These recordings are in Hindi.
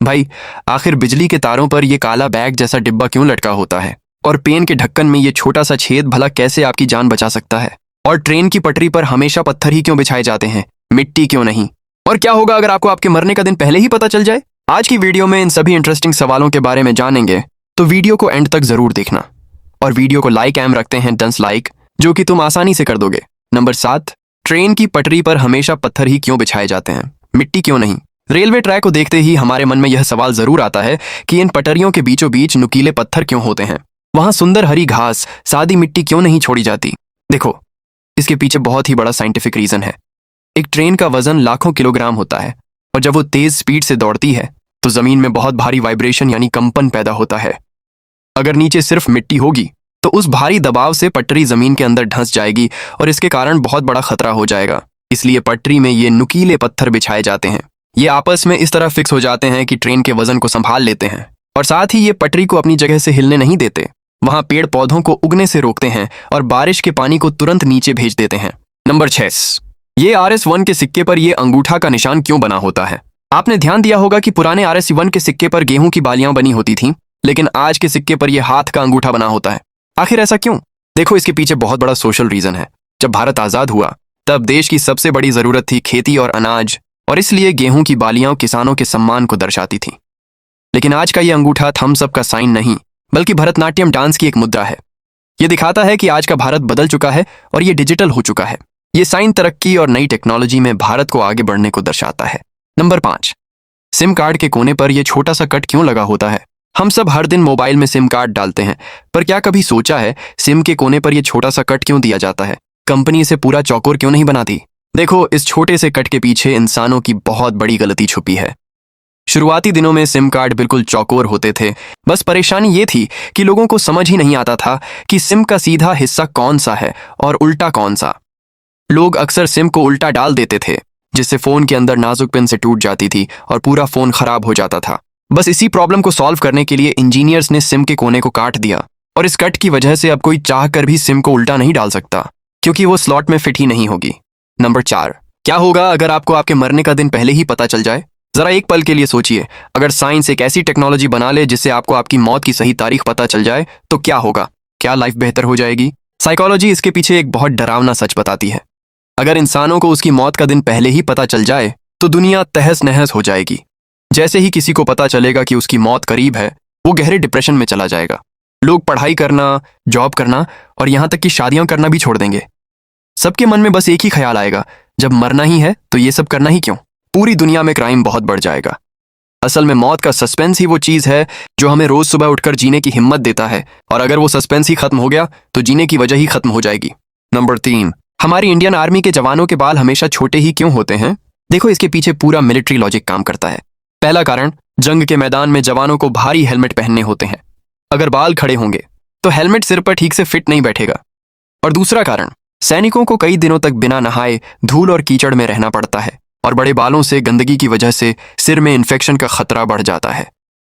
भाई, आखिर बिजली के तारों पर ये काला बैग जैसा डिब्बा क्यों लटका होता है? और पेन के ढक्कन में ये छोटा सा छेद भला कैसे आपकी जान बचा सकता है? और ट्रेन की पटरी पर हमेशा पत्थर ही क्यों बिछाए जाते हैं, मिट्टी क्यों नहीं? और क्या होगा अगर आपको आपके मरने का दिन पहले ही पता चल जाए? आज की वीडियो में इन सभी इंटरेस्टिंग सवालों के बारे में जानेंगे, तो वीडियो को एंड तक जरूर देखना। और वीडियो को लाइक एम रखते हैं डंस लाइक, जो कि तुम आसानी से कर दोगे। नंबर 7, ट्रेन की पटरी पर हमेशा पत्थर ही क्यों बिछाए जाते हैं, मिट्टी क्यों नहीं? रेलवे ट्रैक को देखते ही हमारे मन में यह सवाल जरूर आता है कि इन पटरियों के बीचों बीच नुकीले पत्थर क्यों होते हैं? वहां सुंदर हरी घास, सादी मिट्टी क्यों नहीं छोड़ी जाती? देखो, इसके पीछे बहुत ही बड़ा साइंटिफिक रीजन है। एक ट्रेन का वजन लाखों किलोग्राम होता है, और जब वो तेज स्पीड से दौड़ती है तो जमीन में बहुत भारी वाइब्रेशन यानी कंपन पैदा होता है। अगर नीचे सिर्फ मिट्टी होगी तो उस भारी दबाव से पटरी जमीन के अंदर धंस जाएगी और इसके कारण बहुत बड़ा खतरा हो जाएगा। इसलिए पटरी में ये नुकीले पत्थर बिछाए जाते हैं। ये आपस में इस तरह फिक्स हो जाते हैं कि ट्रेन के वजन को संभाल लेते हैं, और साथ ही ये पटरी को अपनी जगह से हिलने नहीं देते। वहां पेड़ पौधों को उगने से रोकते हैं और बारिश के पानी को तुरंत नीचे भेज देते हैं। नंबर 6, ये RS1 के सिक्के पर ये अंगूठा का निशान क्यों बना होता है? आपने ध्यान दिया होगा कि पुराने RS1 के सिक्के पर गेहूं की बालियां बनी होती थीं, लेकिन आज के सिक्के पर यह हाथ का अंगूठा बना होता है। आखिर ऐसा क्यों? देखो, इसके पीछे बहुत बड़ा सोशल रीजन है। जब भारत आजाद हुआ तब देश की सबसे बड़ी जरूरत थी खेती और अनाज, और इसलिए गेहूं की बालियां किसानों के सम्मान को दर्शाती थी। लेकिन आज का ये अंगूठा थम्स अप का साइन नहीं, बल्कि भरतनाट्यम डांस की एक मुद्रा है। ये दिखाता है कि आज का भारत बदल चुका है और ये डिजिटल हो चुका है। ये साइन तरक्की और नई टेक्नोलॉजी में भारत को आगे बढ़ने को दर्शाता है। नंबर 5, सिम कार्ड के कोने पर यह छोटा सा कट क्यों लगा होता है? हम सब हर दिन मोबाइल में सिम कार्ड डालते हैं, पर क्या कभी सोचा है सिम के कोने पर यह छोटा सा कट क्यों दिया जाता है? कंपनी इसे पूरा चौकोर क्यों नहीं बनाती? देखो, इस छोटे से कट के पीछे इंसानों की बहुत बड़ी गलती छुपी है। शुरुआती दिनों में सिम कार्ड बिल्कुल चौकोर होते थे। बस परेशानी ये थी कि लोगों को समझ ही नहीं आता था कि सिम का सीधा हिस्सा कौन सा है और उल्टा कौन सा। लोग अक्सर सिम को उल्टा डाल देते थे, जिससे फोन के अंदर नाजुक पिन से टूट जाती थी और पूरा फोन खराब हो जाता था। बस इसी प्रॉब्लम को सॉल्व करने के लिए इंजीनियर्स ने सिम के कोने को काट दिया, और इस कट की वजह से अब कोई चाह कर भी सिम को उल्टा नहीं डाल सकता, क्योंकि वो स्लॉट में फिट ही नहीं होगी। नंबर 4, क्या होगा अगर आपको आपके मरने का दिन पहले ही पता चल जाए? जरा एक पल के लिए सोचिए, अगर साइंस एक ऐसी टेक्नोलॉजी बना ले जिससे आपको आपकी मौत की सही तारीख पता चल जाए, तो क्या होगा? क्या लाइफ बेहतर हो जाएगी? साइकोलॉजी इसके पीछे एक बहुत डरावना सच बताती है। अगर इंसानों को उसकी मौत का दिन पहले ही पता चल जाए तो दुनिया तहस नहस हो जाएगी। जैसे ही किसी को पता चलेगा कि उसकी मौत करीब है, वो गहरे डिप्रेशन में चला जाएगा। लोग पढ़ाई करना, जॉब करना और यहाँ तक कि शादियां करना भी छोड़ देंगे। सबके मन में बस एक ही ख्याल आएगा, जब मरना ही है तो ये सब करना ही क्यों? पूरी दुनिया में क्राइम बहुत बढ़ जाएगा। असल में मौत का सस्पेंस ही वो चीज है जो हमें रोज सुबह उठकर जीने की हिम्मत देता है, और अगर वो सस्पेंस ही खत्म हो गया तो जीने की वजह ही खत्म हो जाएगी। नंबर 3, हमारी इंडियन आर्मी के जवानों के बाल हमेशा छोटे ही क्यों होते हैं? देखो, इसके पीछे पूरा मिलिट्री लॉजिक काम करता है। पहला कारण, जंग के मैदान में जवानों को भारी हेलमेट पहनने होते हैं। अगर बाल खड़े होंगे तो हेलमेट सिर पर ठीक से फिट नहीं बैठेगा। और दूसरा कारण, सैनिकों को कई दिनों तक बिना नहाए धूल और कीचड़ में रहना पड़ता है, और बड़े बालों से गंदगी की वजह से सिर में इन्फेक्शन का खतरा बढ़ जाता है।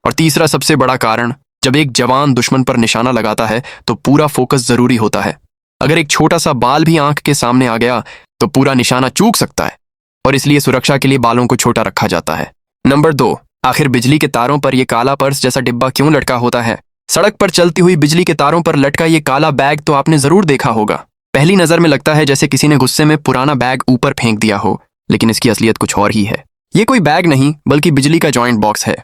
और तीसरा सबसे बड़ा कारण, जब एक जवान दुश्मन पर निशाना लगाता है तो पूरा फोकस जरूरी होता है। अगर एक छोटा सा बाल भी आंख के सामने आ गया तो पूरा निशाना चूक सकता है, और इसलिए सुरक्षा के लिए बालों को छोटा रखा जाता है। नंबर 2, आखिर बिजली के तारों पर यह काला पर्स जैसा डिब्बा क्यों लटका होता है? सड़क पर चलती हुई बिजली के तारों पर लटका ये काला बैग तो आपने जरूर देखा होगा। पहली नजर में लगता है जैसे किसी ने गुस्से में पुराना बैग ऊपर फेंक दिया हो, लेकिन इसकी असलियत कुछ और ही है। ये कोई बैग नहीं, बल्कि बिजली का जॉइंट बॉक्स है।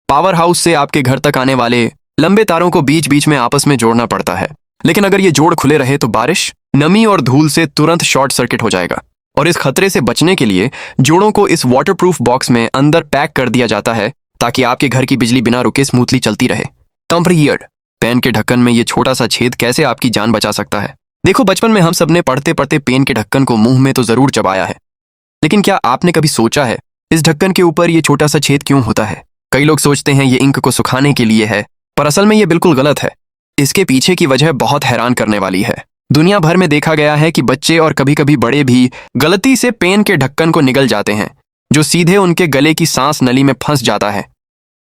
पावर हाउस से आपके घर तक आने वाले लंबे तारों को बीच बीच में आपस में जोड़ना पड़ता है, लेकिन अगर ये जोड़ खुले रहे तो बारिश, नमी और धूल से तुरंत शॉर्ट सर्किट हो जाएगा। और इस खतरे से बचने के लिए जोड़ों को इस वाटरप्रूफ बॉक्स में अंदर पैक कर दिया जाता है, ताकि आपके घर की बिजली बिना रुके स्मूथली चलती रहे। कॉम्प्रियर्ड, पेन के ढक्कन में ये छोटा सा छेद कैसे आपकी जान बचा सकता है? देखो, बचपन में हम सबने पढ़ते पढ़ते पेन के ढक्कन को मुंह में तो जरूर चबाया है, लेकिन क्या आपने कभी सोचा है इस ढक्कन के ऊपर ये छोटा सा छेद क्यों होता है? कई लोग सोचते हैं ये इंक को सुखाने के लिए है, पर असल में ये बिल्कुल गलत है। इसके पीछे की वजह बहुत हैरान करने वाली है। दुनिया भर में देखा गया है कि बच्चे और कभी कभी बड़े भी गलती से पेन के ढक्कन को निगल जाते हैं, जो सीधे उनके गले की सांस नली में फंस जाता है।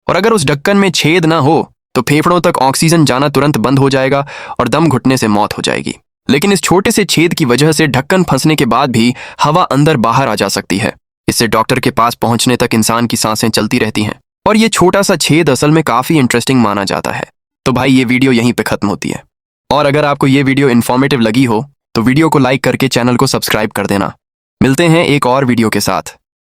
और अगर उस ढक्कन में छेद ना हो तो फेफड़ों तक ऑक्सीजन जाना तुरंत बंद हो जाएगा और दम घुटने से मौत हो जाएगी। लेकिन इस छोटे से छेद की वजह से ढक्कन फंसने के बाद भी हवा अंदर बाहर आ जा सकती है। इससे डॉक्टर के पास पहुंचने तक इंसान की सांसें चलती रहती हैं। और ये छोटा सा छेद असल में काफी इंटरेस्टिंग माना जाता है। तो भाई ये वीडियो यहीं पे खत्म होती है। और अगर आपको ये वीडियो इन्फॉर्मेटिव लगी हो तो वीडियो को लाइक करके चैनल को सब्सक्राइब कर देना। मिलते हैं एक और वीडियो के साथ।